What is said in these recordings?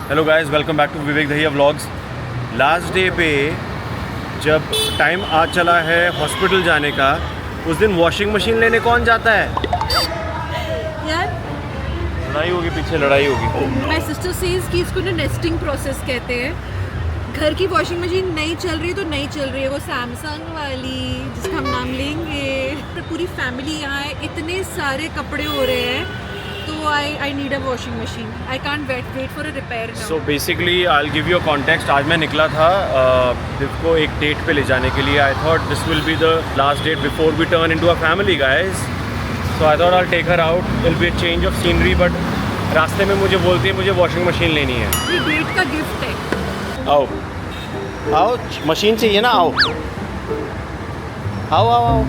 Hello guys, welcome back to Vivek Dahiya vlogs. Last day पे जब time आ चला है हॉस्पिटल जाने का, उस दिन वॉशिंग मशीन लेने कौन जाता है? यार लड़ाई होगी, पीछे लड़ाई होगी। माय सिस्टर सेज कि इसको ना नेस्टिंग प्रोसेस कहते हैं। घर की वॉशिंग मशीन नहीं चल रही तो नहीं चल रही है, वो सैमसंग वाली जिसका हम नाम लेंगे। पर पूरी फैमिली यहाँ है, इतने सारे कपड़े हो रहे हैं, तो I need a washing machine. I can't wait for a repair now. So basically I will give you a context. आज मैं निकला था दिव को एक डेट पे ले जाने के लिए। I thought this will be the last date before we turn into a family guys. So I thought I will take her out, will be a change of scenery. But रास्ते में मुझे बोलती है मुझे वॉशिंग मशीन लेनी है। ये date का गिफ्ट है। आओ आओ, मशीन चाहिए ना, आओ आओ आओ आओ।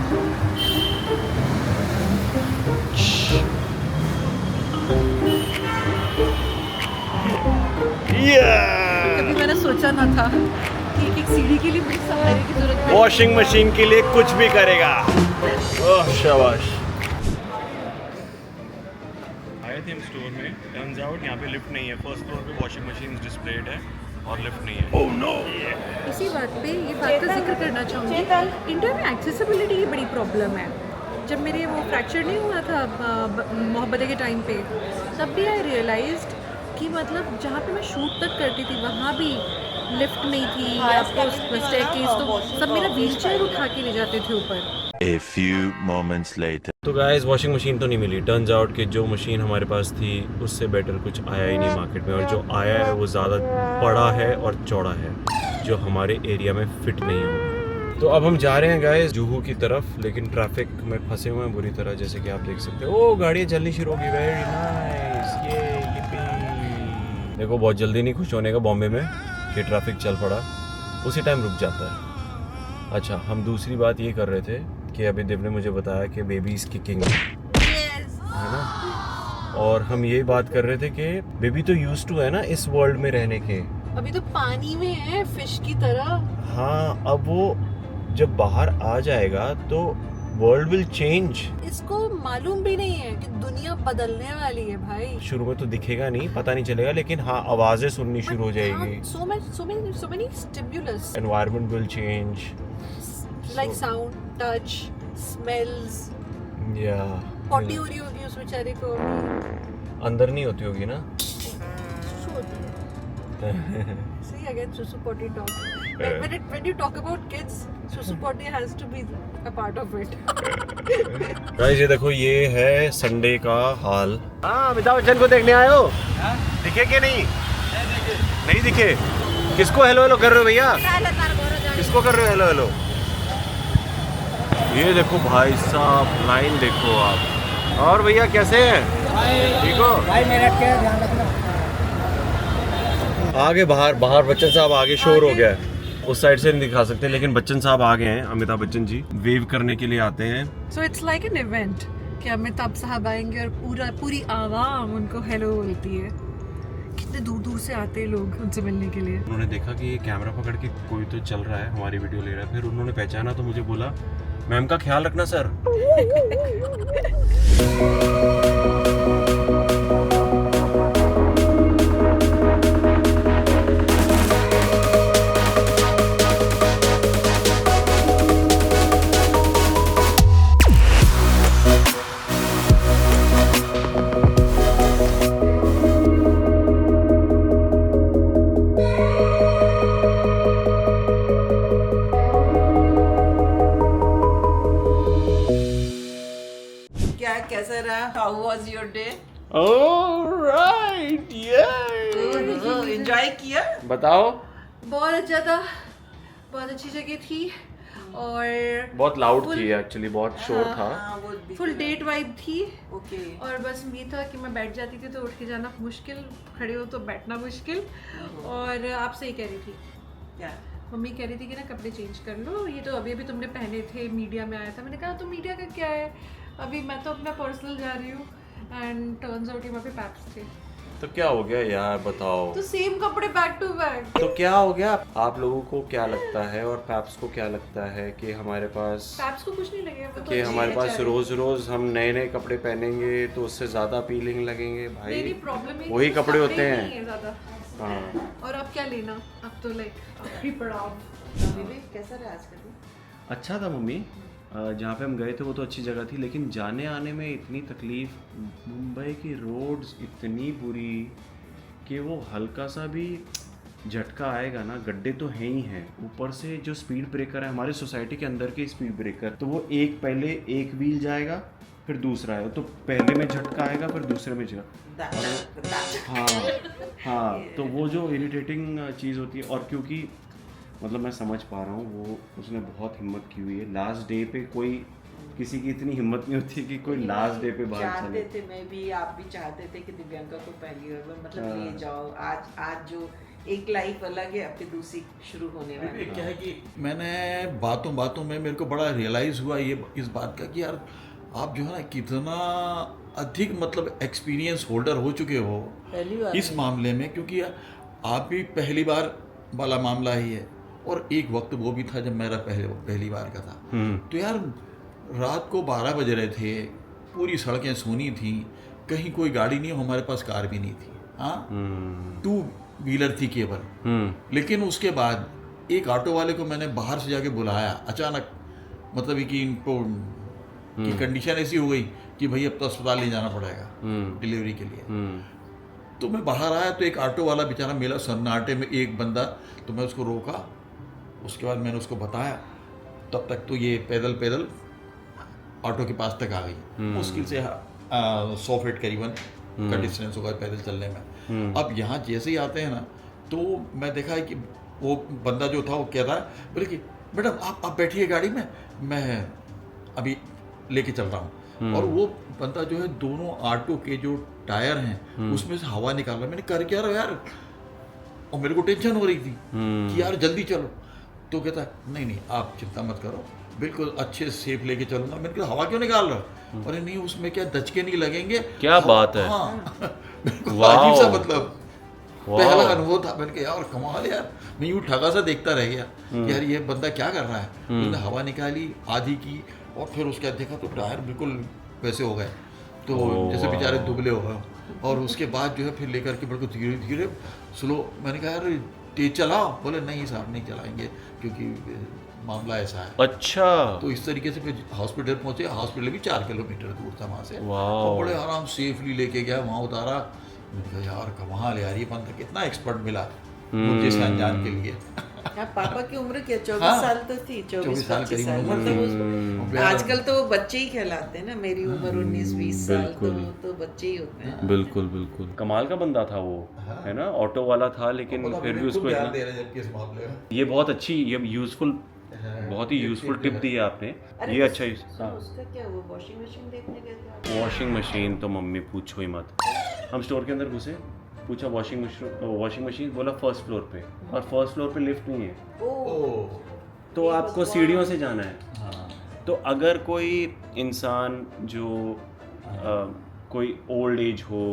कभी मैंने सोचा ना था कि एक सीढ़ी के लिए मुझे सहारे की जरूरत है। वॉशिंग मशीन के लिए कुछ भी करेगा। ओह शाबाश। आए थे हम स्टोर में, टर्न्स आउट यहाँ पे लिफ्ट नहीं है। फर्स्ट फ्लोर पे वॉशिंग मशीन डिस्प्लेड है और लिफ्ट नहीं है। Oh no. इसी बात पे ये बात का जिक्र करना चाहूँगी, इंडिया में एक्सेसिबिलिटी की बड़ी प्रॉब्लम है। जब मेरे वो फ्रैक्चर नहीं हुआ था मोहब्बत के टाइम पे, तब भी आई रियलाइज्ड कि मतलब जहाँ पे मैं शूट तक करती थी वहाँ भी लिफ्ट नहीं थी, स्टेयरकेस, तो सब मेरा व्हीलचेयर उठा के ले जाते थे ऊपर। A few moments later. तो गाइस वॉशिंग मशीन तो नहीं मिली। टर्न्स आउट कि जो मशीन हमारे पास थी उससे बेटर कुछ आया ही नहीं मार्केट में, और जो आया है वो ज़्यादा बड़ा है और चौड़ा है, जो हमारे एरिया में फिट नहीं होगा। तो अब हम जा रहे हैं गाइस जुहू की तरफ, लेकिन ट्रैफिक में फंसे हुए हैं बुरी तरह, जैसे कि आप देख सकते हो। ओ गाड़ियाँ चलनी शुरू होगी, वेरी नाइस, ये yippee। देखो बहुत जल्दी नहीं खुश होने का बॉम्बे में कि ट्रैफिक चल पड़ा, उसी टाइम रुक जाता है। अच्छा, हम दूसरी बात ये कर रहे थे कि अभी देव ने मुझे बताया कि बेबी इज किकिंग, है ना, और हम यही बात कर रहे थे कि बेबी तो यूज्ड टू है ना इस वर्ल्ड में रहने के। अभी तो पानी में है फिश की तरह। हाँ, अब वो जब बाहर आ जाएगा तो वर्ल्ड विल चेंज। इसको मालूम भी नहीं है कि दुनिया बदलने वाली है भाई। शुरू में तो दिखेगा नहीं, पता नहीं चलेगा, लेकिन हाँ आवाजें सुननी शुरू हो जाएगी। so many stimulus environment will change, like sound, touch, smells। या पॉटी हो रही होगी उस बेचारे को। अंदर नहीं होती होगी ना। सुसु होती है। See again, susu potty talk. When you talk about kids, susu potty has to be a part of it. Guys ये देखो, ये है संडे का हाल। हाँ, अमिताभ बच्चन को देखने आए हो? दिखे कि नहीं? नहीं दिखे। किसको हेलो हेलो कर रहे हो भैया? किसको कर रहे हो हेलो हेलो? ये देखो भाई साहब, लाइन देखो आप। और भैया कैसे हैं? ठीक हो? भाई मिनट के ध्यान रखना। आगे बाहर बच्चन साहब आगे, शोर हो गया है, उस साइड से नहीं दिखा सकते, लेकिन बच्चन साहब आ गए हैं। अमिताभ बच्चन जी वेव करने के लिए आते हैं। So it's like an event कि अमिताभ साहब आएंगे और पूरी आवाम उनको हेलो बोलती है। कितने दूर दूर से आते हैं लोग उनसे मिलने के लिए। उन्होंने देखा कि ये कैमरा पकड़ के कोई तो चल रहा है, हमारी वीडियो ले रहा है, फिर उन्होंने पहचाना तो मुझे बोला मैम का ख्याल रखना सर। कैसा रहा? How was your day? Alright, yeah. Enjoy किया? बताओ। बहुत अच्छा था, बहुत अच्छी जगह थी और बहुत लाउड थी एक्चुअली, बहुत शोर था। वो भी फुल डेट वाइब थी। ओके। और बस ये था कि मैं बैठ जाती थी तो उठ के जाना मुश्किल, खड़े हो तो बैठना मुश्किल। और आपसे ही कह रही थी, क्या? मम्मी कह रही थी कि ना कपड़े चेंज कर लो, ये तो अभी अभी तुमने पहने थे, मीडिया में आया था। मैंने कहा तो मीडिया का क्या है, अभी मैं तो अपना पर्सनल जा रही हूँ। एंड टर्न्स आउट वहाँ पे पैप्स थे, तो क्या हो गया यार बताओ। तो सेम कपड़े बैक टू बैक। तो क्या हो गया? आप लोगों को क्या लगता है और पैप्स को क्या लगता है कि हमारे पास पैप्स को कुछ नहीं लगेगा, वो तो कि अच्छी हमारे है पास बेचारे। रोज रोज हम नए नए कपड़े पहनेंगे तो उससे ज्यादा अपीलिंग लगेंगे? भाई मेरी प्रॉब्लम वही कपड़े होते हैं। ज़्यादा हाँ और अब क्या लेना, अब तो लाइक आखिरी पड़ाव। विवेक कैसा रहा आज का दिन? अच्छा था मम्मी। जहाँ पे हम गए थे वो तो अच्छी जगह थी, लेकिन जाने आने में इतनी तकलीफ, मुंबई की रोड्स इतनी बुरी कि वो हल्का सा भी झटका आएगा ना, गड्ढे तो हैं ही हैं, ऊपर से जो स्पीड ब्रेकर है हमारी सोसाइटी के अंदर के स्पीड ब्रेकर, तो वो पहले एक व्हील जाएगा फिर दूसरा आएगा, तो पहले में झटका आएगा फिर दूसरे में झटका। हाँ हाँ, तो वो जो इरिटेटिंग चीज़ होती है, और क्योंकि मतलब मैं समझ पा रहा हूँ वो उसने बहुत हिम्मत की हुई है। लास्ट डे पे कोई किसी की इतनी हिम्मत नहीं होती कि कोई लास्ट डे पे बाहर चाहते चले। थे, मैं भी, आप भी चाहते थे कि दिव्यांका को पहली बार मतलब ले जाओ। आज जो एक लाइफ अलग है, अपनी दूसरी शुरू होने वाली विवेक है। क्या है कि मैंने बातों में मेरे को बड़ा रियलाइज़ हुआ ये इस बात का कि यार आप जो है ना कितना अधिक मतलब एक्सपीरियंस होल्डर हो चुके हो पहली बार इस मामले में, क्योंकि आप भी पहली बार वाला मामला ही है, और एक वक्त वो भी था जब मेरा पहली बार का था। तो यार रात को 12 बज रहे थे, पूरी सड़कें सूनी थी, कहीं कोई गाड़ी नहीं, हमारे पास कार भी नहीं थी। हाँ, 2 व्हीलर थी केवल। लेकिन उसके बाद एक ऑटो वाले को मैंने बाहर से जाके बुलाया अचानक, मतलब कि इनको की कंडीशन ऐसी हो गई कि भाई अब तो अस्पताल ले जाना पड़ेगा डिलीवरी के लिए। तो मैं बाहर आया तो एक ऑटो वाला बेचारा मिला सन्नाटे में, एक बंदा, तो मैं उसको रोका। उसके बाद मैंने उसको बताया, तब तक तो ये पैदल ऑटो के पास तक आ गई। मुश्किल से 100 फीट करीबन का डिस्टेंस होगा पैदल चलने में। अब यहाँ जैसे ही आते हैं ना, तो मैं देखा है कि वो बंदा जो था वो कह रहा है, बोले कि मैडम आप बैठिए गाड़ी में, मैं अभी लेके चल रहा हूँ। और वो बंदा जो है दोनों ऑटो के जो टायर हैं उसमें से हवा निकाल रहा है। मैंने कर क्या रहा यार, और मेरे को टेंशन हो रही थी कि यार जल्दी चलो। तो कहता है नहीं आप चिंता मत करो, बिल्कुल अच्छे से सेफ लेके चलूंगा। मैंने कहा हवा क्यों निकाल रहा? अरे नहीं, उसमें क्या दचके नहीं लगेंगे। क्या बात है। हाँ बिल्कुल अजीब सा मतलब पहला अनुभव था। मैंने कहा यार कमाल यार, मैं यूँ ठगा सा देखता रह गया कि यार ये बंदा क्या कर रहा है। उसने हवा निकाली आधी की, और फिर उसके बाद देखा तो टायर बिल्कुल वैसे हो गए, तो जैसे बेचारे दुबले हो गए। और उसके बाद जो है फिर लेकर के बिल्कुल धीरे धीरे स्लो। मैंने कहा यार तेज चलाओ, बोले नहीं साहब नहीं चलाएंगे क्योंकि मामला ऐसा है। अच्छा, तो इस तरीके से फिर हॉस्पिटल पहुंचे। हॉस्पिटल भी 4 किलोमीटर दूर था वहाँ से। वाह। और बड़े आराम सेफली लेके गया, वहाँ उतारा। मैंने कहा यार कमाल यार, ये बंदा कितना एक्सपर्ट मिला मुझे से अनजान के लिए। आप पापा की उम्र क्या 24 हाँ, साल तो थी, 24 साल 24-25 करीब साल उम्र मतलब थी। उसको आजकल तो वो बच्चे ही कहलाते हैं ना। मेरी उम्र 19-20 साल, तो बच्चे ही होते हैं। बिल्कुल कमाल का बंदा था वो, है ना, ऑटो वाला था, लेकिन फिर भी उसको ध्यान इतना, दे रहे जबकि इस मामले में। ये बहुत अच्छी, ये यूजफुल, बहुत ही यूजफुल टिप दी है आपने। अरे ये अच्छा तो उसका क्या हुआ? वॉशिंग मशीन देखने गए थे आप? वॉशिंग मशीन तो मम्मी पूछो ही मत। हम स्टोर के अंदर घुसे, पूछा वॉशिंग मशीन, बोला फर्स्ट फ्लोर पे, और फर्स्ट फ्लोर पे लिफ्ट नहीं है, ओह, तो आपको सीढ़ियों से जाना है। हाँ, तो अगर कोई इंसान जो कोई ओल्ड एज हो,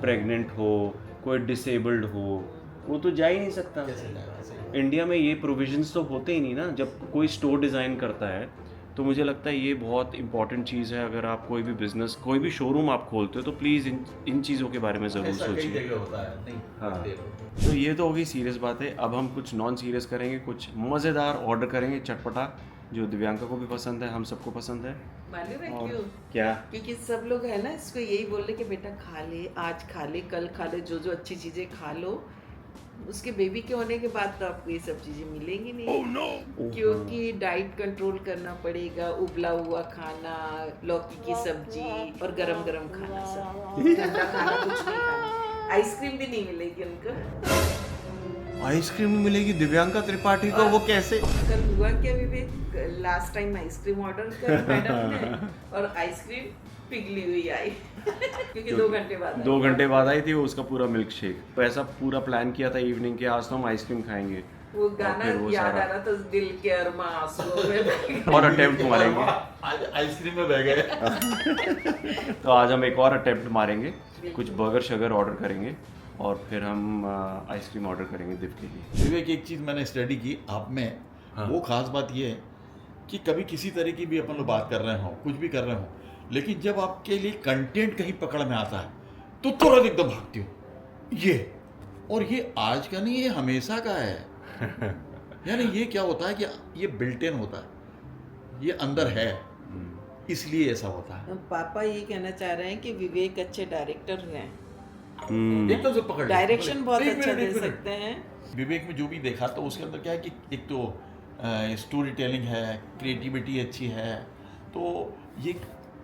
प्रेग्नेंट हो, कोई डिसेबल्ड हो, वो तो जा ही नहीं सकता। कैसे जाएगा, सही। इंडिया में ये प्रोविजंस तो होते ही नहीं ना। जब कोई स्टोर डिज़ाइन करता है तो मुझे लगता है ये बहुत इंपॉर्टेंट चीज़ है। अगर आप कोई भी बिजनेस, कोई भी शोरूम आप खोलते हो, तो प्लीज़ इन चीज़ों के बारे में ज़रूर ऐसा कई सोचिए। जगह होता है। नहीं, हाँ। दे लो। तो ये तो होगी सीरियस बात है। अब हम कुछ नॉन सीरियस करेंगे, कुछ मज़ेदार ऑर्डर करेंगे, चटपटा, जो दिव्यांका को भी पसंद है, हम सबको पसंद है। मालूम है और क्यों? क्या? क्योंकि सब लोग है ना इसको यही बोल रहे कि बेटा खा ले, आज खा ले, कल खा ले, जो जो अच्छी चीजें खा लो। उसके बेबी के होने के बाद तो आपको ये सब चीजें मिलेंगी नहीं। क्योंकि डाइट कंट्रोल करना पड़ेगा, उबला हुआ खाना, लौकी की सब्जी और गरम गरम खाना, सब ठंडा खाना कुछ नहीं खाना। आइसक्रीम भी नहीं मिलेगी उनको। आइसक्रीम मिलेगी दिव्यांका त्रिपाठी को, वो कैसे? कल हुआ क्या विवेक, लास्ट टाइम आइसक्रीम ऑर्डर कर मैडम ने, और आइसक्रीम पिघली हुई आई क्योंकि 2 घंटे बाद 2 घंटे बाद आई थी वो, उसका पूरा मिल्क शेक। तो ऐसा पूरा प्लान किया था इवनिंग के, आज तो हम आइसक्रीम खाएंगे। वो गाना फिर वो याद आ सारा- रहा था, दिल के अरमा आंसुओं में। और अटेम्प्ट मारेंगे। आज आइसक्रीम में बह गए। तो आज हम एक और अटेम्प्ट मारेंगे, कुछ बर्गर शगर ऑर्डर करेंगे, और फिर हम आइसक्रीम ऑर्डर करेंगे दिव के लिए। विवेक, एक चीज़ मैंने स्टडी की आप में, वो खास बात ये है कि कभी किसी तरह की भी अपन लोग बात कर रहे हो, कुछ भी कर रहे हो, लेकिन जब आपके लिए कंटेंट कहीं पकड़ में आता है तो तुरंत एकदम भागती हो। ये और ये आज का नहीं, ये हमेशा का है। यानी ये क्या होता है कि ये बिल्ट इन होता है, ये अंदर है, इसलिए ऐसा होता है। पापा ये कहना चाह रहे हैं कि विवेक अच्छे डायरेक्टर हैं, एकदम से पकड़ लिया। डायरेक्शन बहुत एक अच्छा मिनट, दे एक मिनट। सकते हैं। विवेक में जो भी देखा तो उसके अंदर क्या है कि एक तो स्टोरी टेलिंग है, क्रिएटिविटी अच्छी है, तो ये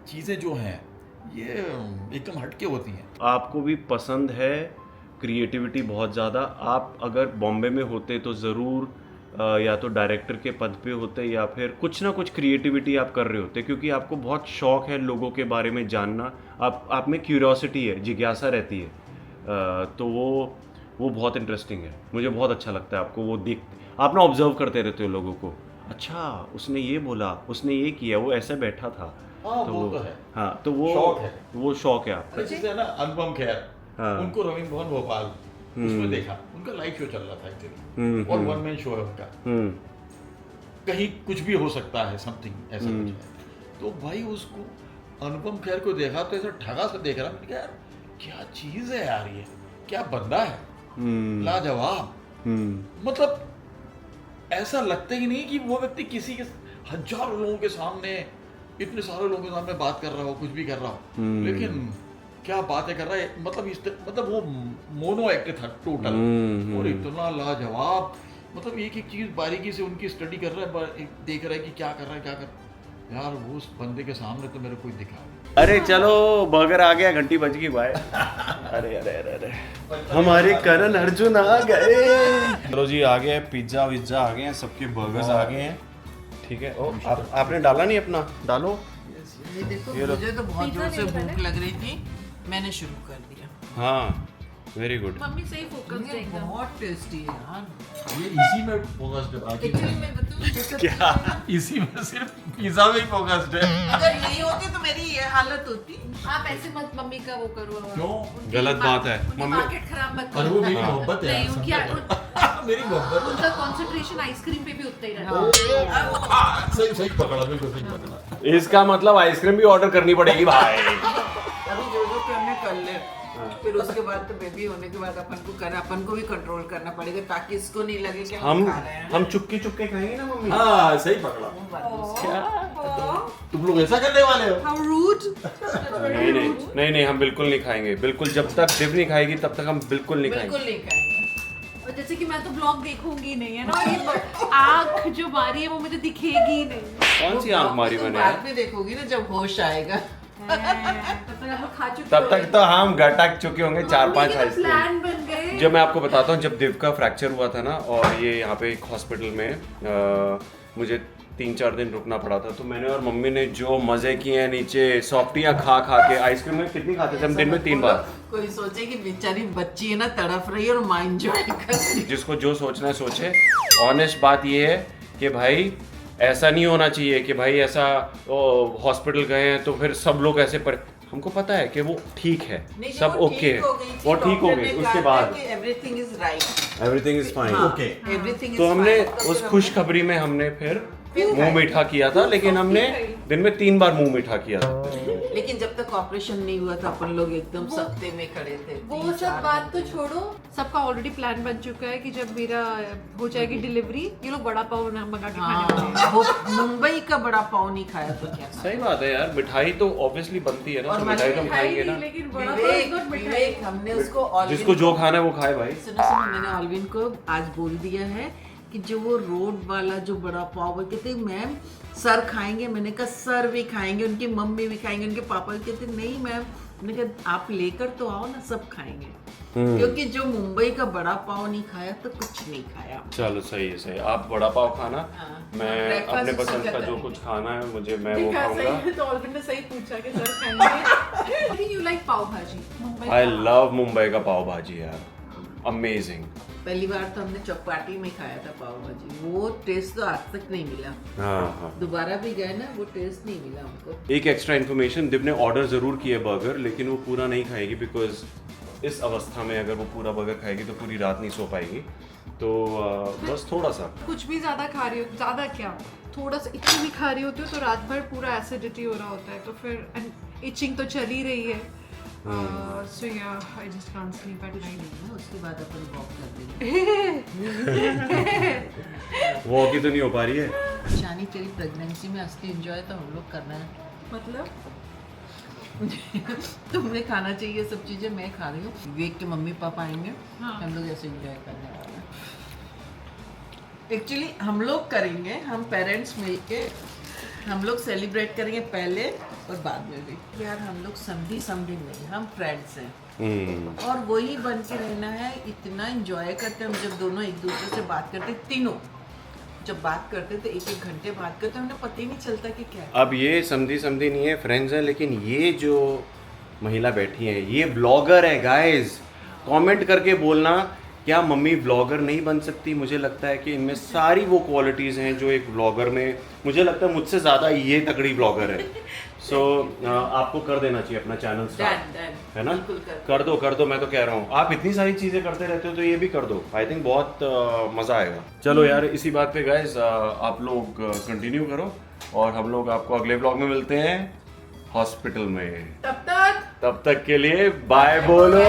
चीज़ें जो हैं ये एकदम हटके होती हैं। आपको भी पसंद है क्रिएटिविटी बहुत ज़्यादा। आप अगर बॉम्बे में होते तो ज़रूर या तो डायरेक्टर के पद पे होते या फिर कुछ ना कुछ क्रिएटिविटी आप कर रहे होते, क्योंकि आपको बहुत शौक है लोगों के बारे में जानना। आप में क्यूरियोसिटी है, जिज्ञासा रहती है, तो वो बहुत इंटरेस्टिंग है। मुझे बहुत अच्छा लगता है आपको वो आप ना ऑब्जर्व करते रहते हो लोगों को। अच्छा उसने ये बोला, उसने ये किया, वो ऐसे बैठा था। हाँ, वो तो है। हाँ, तो शौक है। वो शौक है आपका। जैसे है ना अनुपम खेर, हाँ। उनको रविंद्र भवन भोपाल उसमें देखा, उनका लाइव शो चल रहा था एक्चुअली, और वन मैन शो है उनका। कहीं कुछ भी हो सकता है, समथिंग ऐसा कुछ है। तो भाई उसको अनुपम खेर को देखा तो ऐसा ठगा सा देख रहा, मैंने कहा यार क्या चीज है यार, ये क्या बंदा है, लाजवाब। मतलब ऐसा लगता ही नहीं कि वो व्यक्ति किसी के हजारों लोगों के सामने, इतने सारे लोगों के सामने बात कर रहा हो, कुछ भी कर रहा हो, लेकिन क्या बातें कर रहा है। मतलब वो मोनो एक्ट था टोटल, और इतना लाजवाब। मतलब एक एक चीज बारीकी से उनकी स्टडी कर रहा है, देख रहा है कि क्या कर रहा है, क्या कर यार। वो उस बंदे के सामने तो मेरे कोई दिखा नहीं। अरे चलो बर्गर आ गया, घंटी बज गई, बाय। अरे अरे अरे अरे हमारे करण अर्जुन आ गए। चलो जी, आ गए पिज्जा विज्जा आ गए हैं, सबके बर्गर्स आ गए हैं। ठीक है। ओ आपने डाला नहीं अपना, डालो। ये देखो, मुझे तो बहुत जोर से भूख लग रही थी, मैंने शुरू कर दिया। हाँ वेरी गुड। मम्मी सही फोकस ये बहुत टेस्टी है यार। ये इसी में फोकस्ड है, बाकी एक्चुअली मैं बताऊं, क्या? इसी में सिर्फ पिज्जा में ही फोकस्ड है। अगर नहीं होती तो मेरी ये हालत होती। आप ऐसे मत मम्मी का वो करो। क्यों? गलत बात है। मम्मी मार्केट खराब मत और करो। वो मेरी मोहब्बत है नहीं, यार, उनकी समझो। मेरी मोहब्बत उनका कंसंट्रेशन आइसक्रीम पे भी उतना ही रहता है। सही सही पकड़ा, बिल्कुल सही पकड़ा। इसका मतलब आइसक्रीम भी ऑर्डर करनी पड़ेगी भाई। अभी जो जो करने कर ले, फिर उसके बाद तो बेबी होने के बाद अपन को भी कंट्रोल करना पड़ेगा, ताकि इसको नहीं लगे कि हम खा रहे हैं। हम चुपके चुपके खाएंगे ना मम्मी। हाँ सही पकड़ा। तुम लोग ऐसा करने वाले हो? How rude! नहीं नहीं नहीं नहीं, हम बिल्कुल नहीं खाएंगे। बिल्कुल, जब तक दिव नहीं खाएगी तब तक हम बिल्कुल नहीं खाएंगे। बिल्कुल नहीं खाएंगे। और जैसे कि मैं तो ब्लॉग देखूंगी नहीं, है ना, और ये आँख जो मारी है वो मुझे दिखेगी नहीं। कौन सी आंख मारी मैंने? बाद में देखोगी ना जब होश आएगा। तब तक आप लोग खा चुके तब तक तो हम गटक चुके होंगे 4-5 आइसक्रीम। प्लान बन गए। जब मैं आपको बताता हूँ, जब दिव का फ्रैक्चर हुआ था ना, और ये यहाँ पे एक हॉस्पिटल में मुझे 3-4 दिन रुकना पड़ा था, तो मैंने और मम्मी ने जो मजे किए हैं नीचे, सॉफ्टियाँ खा खा के। आइसक्रीम में कितनी खाते थे हम दिन में? 3 बार। कोई सोचे कि बेचारी बच्ची है ना, तड़प रही है और माँ एंजॉय कर रही है। जिसको जो सोचना है सोचे। ऑनेस्ट बात ये है कि भाई ऐसा नहीं होना चाहिए कि भाई ऐसा हॉस्पिटल गए हैं तो फिर सब लोग ऐसे पर। हमको पता है कि वो ठीक है, नहीं, सब वो ओके है, ठीक हो गई थी, वो ठीक हो डॉक्टर गई। ने उसके कहा बाद कि everything is right, everything is fine. Okay. Everything तो हमने उस खुशखबरी में हमने फिर मुंह मीठा किया था, लेकिन हमने दिन में 3 बार मुंह मीठा किया था। लेकिन जब तक ऑपरेशन नहीं हुआ था अपन लोग एकदम सख्ते में खड़े थे। वो 3-4 सब बात तो छोड़ो, सबका ऑलरेडी प्लान बन चुका है कि जब मेरा हो जाएगी डिलीवरी, ये लोग बड़ा पाव ना मंगा के खाने वाले हैं। वो मुंबई का बड़ा पाव नहीं खाया तो क्या खाया? सही बात है यार, मिठाई तो ऑब्वियसली बनती है ना, और तो मिठाई तो हम मिठाई खाएंगे नहीं, ना। लेकिन बड़ा पाव is not मिठाई। विवेक, हमने उसको ऑलविन जिसको जो खाना है वो खाए भाई। सुनो सुनो, मैंने ऑलविन को आज बोल दिया है कि जो वो रोड वाला जो बड़ा पाव, वो कहते मैम सर खाएंगे, मैंने कहा सर भी खाएंगे, उनकी मम्मी भी खाएंगे, उनके पापा भी कहते नहीं मैम, मैंने कहा आप लेकर तो आओ ना, सब खाएंगे। क्योंकि जो मुंबई का बड़ा पाव नहीं खाया तो कुछ नहीं खाया। चलो सही है, सही। आप बड़ा पाव खाना, हाँ। मैं Breakfast अपने उसी पसंद का का जो करेंगे। कुछ खाना है मुझे, मैं वो देखा, खाऊंगा। सही है, तो ऑलविन ने सही पूछा कि सर खाएंगे। आई थिंक यू लाइक पाव भाजी। मुंबई आई का। लव मुंबई का पाव भाजी यार, अमेजिंग। पहली बार तो हमने चौपाटी में खाया था पाव भाजी, वो टेस्ट तो आज तक नहीं मिला। हाँ। दोबारा भी गए ना, वो टेस्ट नहीं मिला हमको। एक एक्स्ट्रा इन्फॉर्मेशन, दिव ने ऑर्डर ज़रूर किया बर्गर, लेकिन वो पूरा नहीं खाएगी, बिकॉज इस अवस्था में अगर वो पूरा बर्गर खाएगी तो पूरी रात नहीं सो पाएगी। तो बस थोड़ा सा। कुछ भी ज्यादा खा रही हो, ज्यादा क्या, थोड़ा सा इतनी भी खा रही होती हो तो रात भर पूरा एसिडिटी हो रहा होता है, तो फिर इचिंग तो चल ही रही है, So yeah, I just can't sleep at night. उसके बाद अपन वॉक कर देंगे। वॉक ही तो नहीं हो पा रही है। शानी तेरी प्रेगनेंसी में असली एंजॉय तो हम लोग करना है। मतलब तुम्हें खाना चाहिए सब चीजें, मैं खा रही हूँ। विवेक के मम्मी पापा आएंगे, हाँ। हम लोग ऐसे एंजॉय करने वाले हैं। एक्चुअली हम लोग करेंगे, हम पेरेंट्स मिलके हम लोग सेलिब्रेट करेंगे पहले और बाद में भी। यार हम लोग समझी नहीं, हम फ्रेंड्स हैं और वही बन के रहना है। इतना एंजॉय करते हैं हम जब दोनों एक दूसरे से बात करते, तीनों जब बात करते तो एक घंटे बात करते, हमें पता ही नहीं चलता कि क्या है। अब ये समझी नहीं है, फ्रेंड्स हैं, लेकिन ये जो महिला बैठी है ये ब्लॉगर है गाइस। कमेंट करके बोलना क्या मम्मी ब्लॉगर नहीं बन सकती। मुझे लगता है कि इनमें सारी वो क्वालिटीज़ हैं जो एक ब्लॉगर में, मुझे लगता है मुझसे ज़्यादा ये तगड़ी ब्लॉगर है। सो आपको कर देना चाहिए अपना चैनल स्टार्ट, है ना? कर दो, मैं तो कह रहा हूँ। आप इतनी सारी चीज़ें करते रहते हो तो ये भी कर दो। आई थिंक बहुत मज़ा आएगा। चलो यार, इसी बात पे गाइस आप लोग कंटिन्यू करो और हम लोग आपको अगले ब्लॉग में मिलते हैं हॉस्पिटल में। तब तक के लिए बाय बोलो।